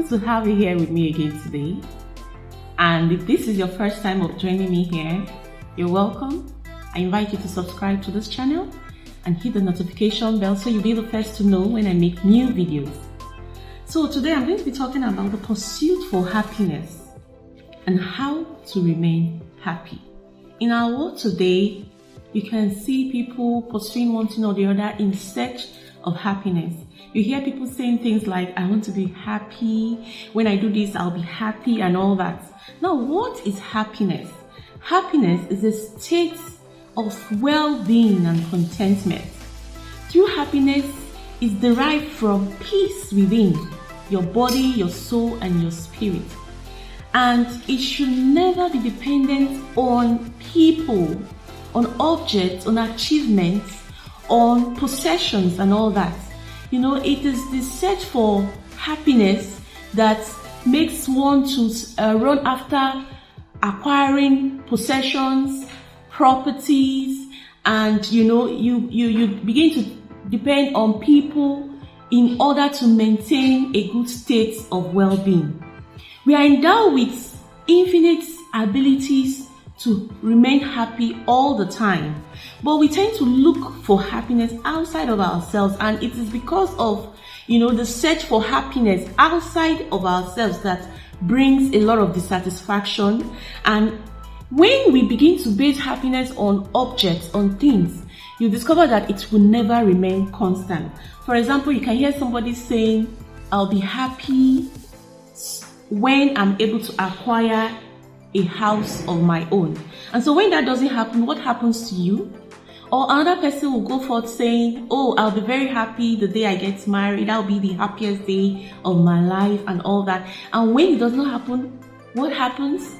good to have you here with me again today. And if this is your first time of joining me here, you're welcome. I invite you to subscribe to this channel and hit the notification bell so you'll be the first to know when I make new videos. So today I'm going to be talking about the pursuit for happiness and how to remain happy. In our world today, you can see people pursuing one thing or the other in search of happiness. You hear people saying things like, I want to be happy, when I do this, I'll be happy and all that. Now, what is happiness? Happiness is a state of well-being and contentment. True happiness is derived from peace within your body, your soul, and your spirit. And it should never be dependent on people, on objects, on achievements, on possessions and all that. You know, it is the search for happiness that makes one to run after acquiring possessions, properties, and you begin to depend on people in order to maintain a good state of well-being. We are endowed with infinite abilities to remain happy all the time, but we tend to look for happiness outside of ourselves, and it is because of the search for happiness outside of ourselves that brings a lot of dissatisfaction. And when we begin to base happiness on objects, on things, you discover that it will never remain constant. For example, you can hear somebody saying, I'll be happy when I'm able to acquire a house of my own. And so when that doesn't happen, what happens to you? Or another person will go forth saying, oh, I'll be very happy the day I get married. That'll be the happiest day of my life and all that. And when it does not happen, what happens?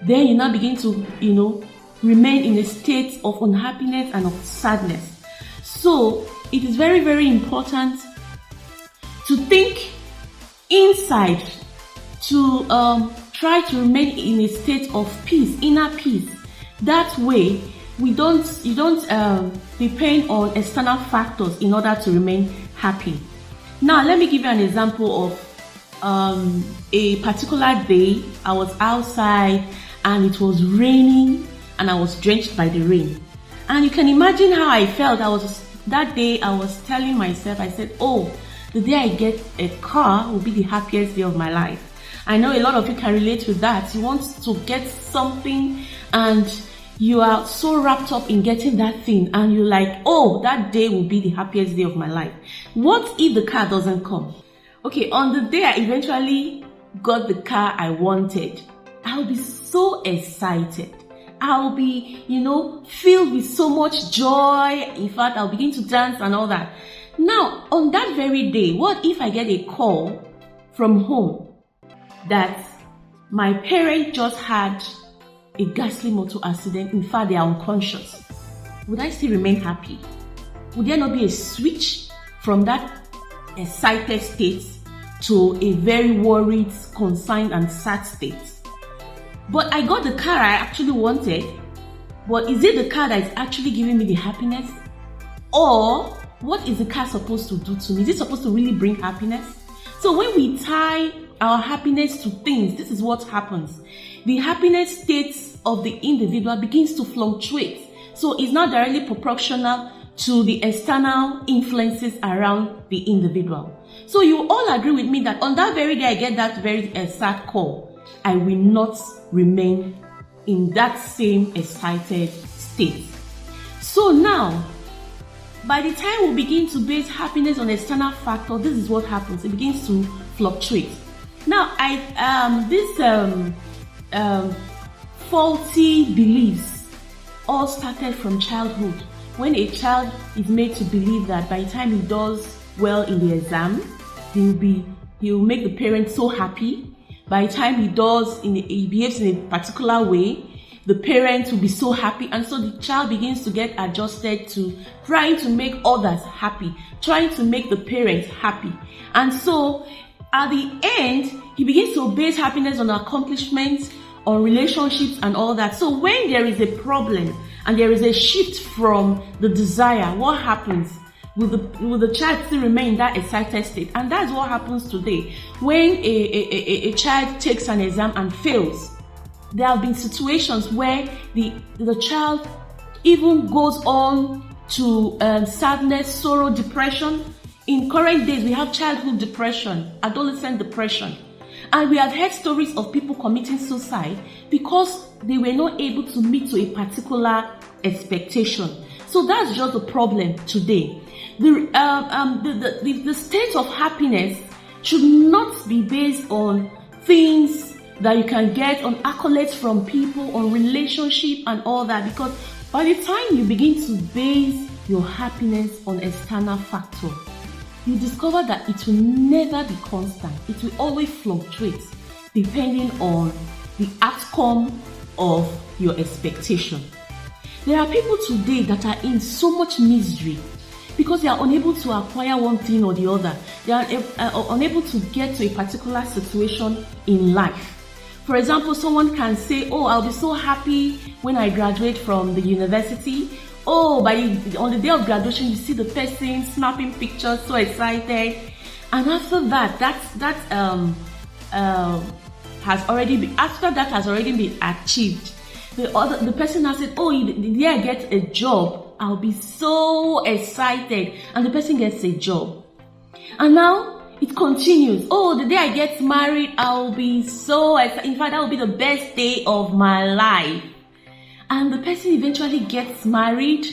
Then you now begin to, remain in a state of unhappiness and of sadness. So it is very, very important to think inside, to try to remain in a state of peace, inner peace. That way, you don't depend on external factors in order to remain happy. Now, let me give you an example of a particular day. I was outside and it was raining and I was drenched by the rain. And you can imagine how I felt. That day I was telling myself, I said, oh, the day I get a car will be the happiest day of my life. I know a lot of you can relate with that. You want to get something and you are so wrapped up in getting that thing and you're like, oh, that day will be the happiest day of my life. What if the car doesn't come? Okay, on the day I eventually got the car I wanted, I'll be so excited. I'll be, filled with so much joy. In fact, I'll begin to dance and all that. Now, on that very day, what if I get a call from home that my parent just had a ghastly motor accident? In fact, they are unconscious. Would I still remain happy? Would there not be a switch from that excited state to a very worried, concerned, and sad state? But I got the car I actually wanted. But is it the car that is actually giving me the happiness? Or what is the car supposed to do to me? Is it supposed to really bring happiness? So when we tie our happiness to things, this is what happens. The happiness state of the individual begins to fluctuate. So it's not directly proportional to the external influences around the individual. So you all agree with me that on that very day I get that very sad call, I will not remain in that same excited state. So now, by the time we begin to base happiness on external factors, this is what happens. It begins to fluctuate. Now, faulty beliefs all started from childhood. When a child is made to believe that by the time he does well in the exam, he'll make the parents so happy. By the time he behaves in a particular way, the parents will be so happy, and so the child begins to get adjusted to trying to make others happy, trying to make the parents happy. And so at the end, he begins to base happiness on accomplishments, on relationships and all that. So when there is a problem and there is a shift from the desire, what happens? Will the child still remain in that excited state? And that's what happens today. When a child takes an exam and fails, there have been situations where the child even goes on to sadness, sorrow, depression. In current days, we have childhood depression, adolescent depression. And we have heard stories of people committing suicide because they were not able to meet to a particular expectation. So that's just the problem today. The state of happiness should not be based on things that you can get, on accolades from people, on relationship and all that, because by the time you begin to base your happiness on external factors, you discover that it will never be constant. It will always fluctuate depending on the outcome of your expectation. There are people today that are in so much misery because they are unable to acquire one thing or the other. They are unable to get to a particular situation in life. For example, someone can say, oh, I'll be so happy when I graduate from the university. Oh, on the day of graduation, you see the person snapping pictures, so excited. And after that, has already been achieved. The person has said, oh, the day I get a job, I'll be so excited. And the person gets a job. And now it continues. Oh, the day I get married, I'll be so excited. In fact, that will be the best day of my life. And the person eventually gets married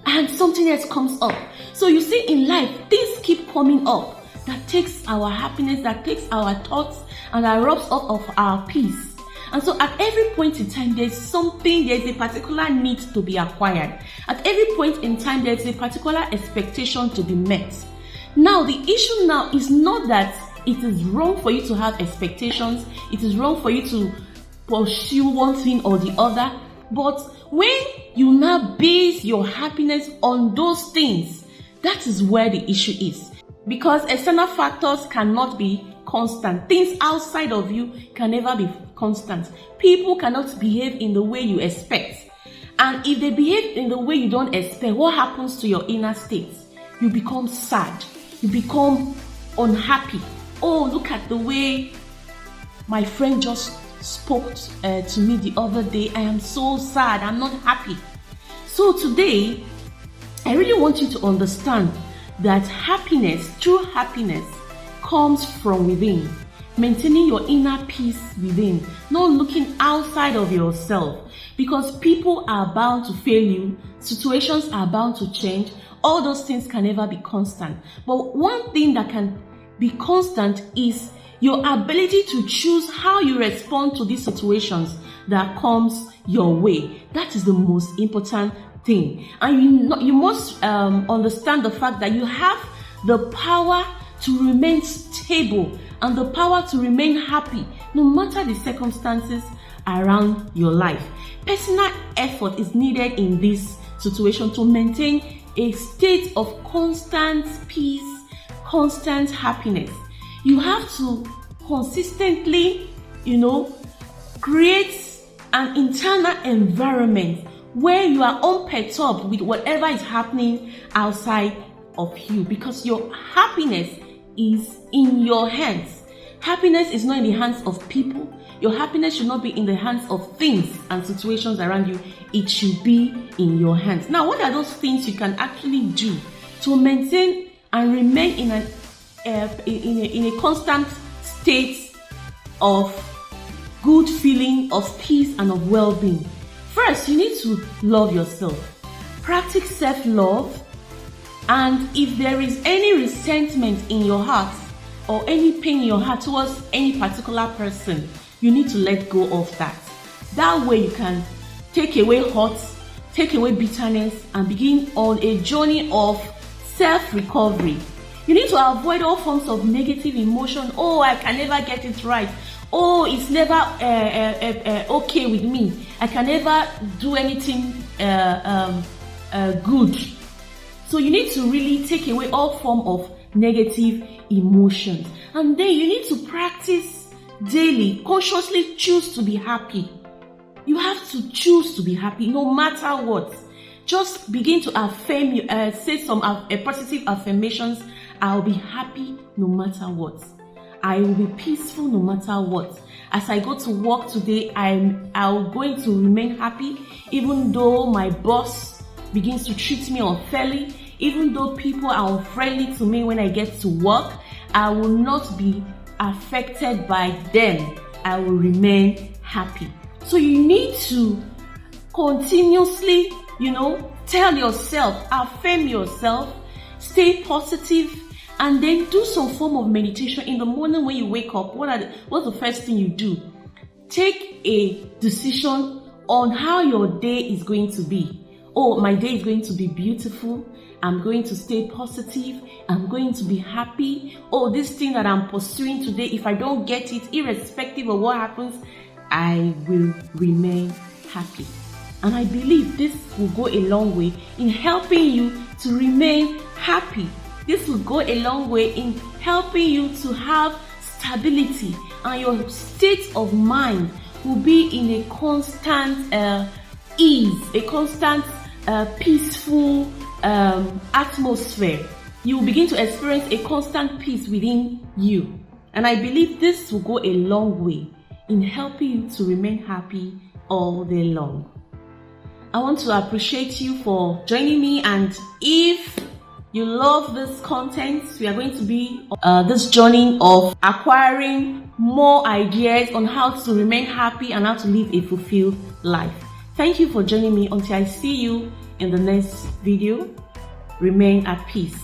and something else comes up. So you see, in life, things keep coming up that takes our happiness, that takes our thoughts, and that robs us of our peace. And so at every point in time, there's a particular need to be acquired. At every point in time, there's a particular expectation to be met. Now, the issue now is not that it is wrong for you to have expectations. It is wrong for you to pursue one thing or the other. But when you now base your happiness on those things, that is where the issue is. Because external factors cannot be constant. Things outside of you can never be constant. People cannot behave in the way you expect. And if they behave in the way you don't expect, what happens to your inner state? You become sad. You become unhappy. Oh, look at the way my friend just spoke to me the other day. I am so sad. I'm not happy. So today, I really want you to understand that happiness, true happiness, comes from within. Maintaining your inner peace within, not looking outside of yourself, because people are bound to fail you, situations are bound to change, all those things can never be constant. But one thing that can be constant is your ability to choose how you respond to these situations that comes your way. That is the most important thing. And you must understand the fact that you have the power to remain stable and the power to remain happy no matter the circumstances around your life. Personal effort is needed in this situation to maintain a state of constant peace, constant happiness. You have to consistently, create an internal environment where you are unperturbed with whatever is happening outside of you, because your happiness is in your hands. Happiness is not in the hands of people. Your happiness should not be in the hands of things and situations around you. It should be in your hands. Now, what are those things you can actually do to maintain and remain in a constant state of good feeling, of peace, and of well-being? First, you need to love yourself. Practice self-love. And if there is any resentment in your heart or any pain in your heart towards any particular person, you need to let go of that. That way you can take away hurt, take away bitterness, and begin on a journey of self-recovery. You need to avoid all forms of negative emotion. Oh, I can never get it right. Oh, it's never okay with me. I can never do anything good. So you need to really take away all form of negative emotions. And then you need to practice daily, consciously choose to be happy. You have to choose to be happy no matter what. Just begin to affirm, say some positive affirmations. I'll be happy no matter what. I will be peaceful no matter what. As I go to work today, I'm going to remain happy, even though my boss begins to treat me unfairly, even though people are unfriendly to me when I get to work. I will not be affected by them. I will remain happy. So you need to continuously, tell yourself, affirm yourself, stay positive, and then do some form of meditation in the morning when you wake up. What's the first thing you do? Take a decision on how your day is going to be. Oh, my day is going to be beautiful. I'm going to stay positive. I'm going to be happy. Oh, this thing that I'm pursuing today, if I don't get it, irrespective of what happens, I will remain happy. And I believe this will go a long way in helping you to remain happy. This will go a long way in helping you to have stability, and your state of mind will be in a constant ease, a constant peaceful atmosphere. You will begin to experience a constant peace within you. And I believe this will go a long way in helping you to remain happy all day long. I want to appreciate you for joining me, and if you love this content, we are going to be this journey of acquiring more ideas on how to remain happy and how to live a fulfilled life. Thank you for joining me. Until I see you in the next video, remain at peace.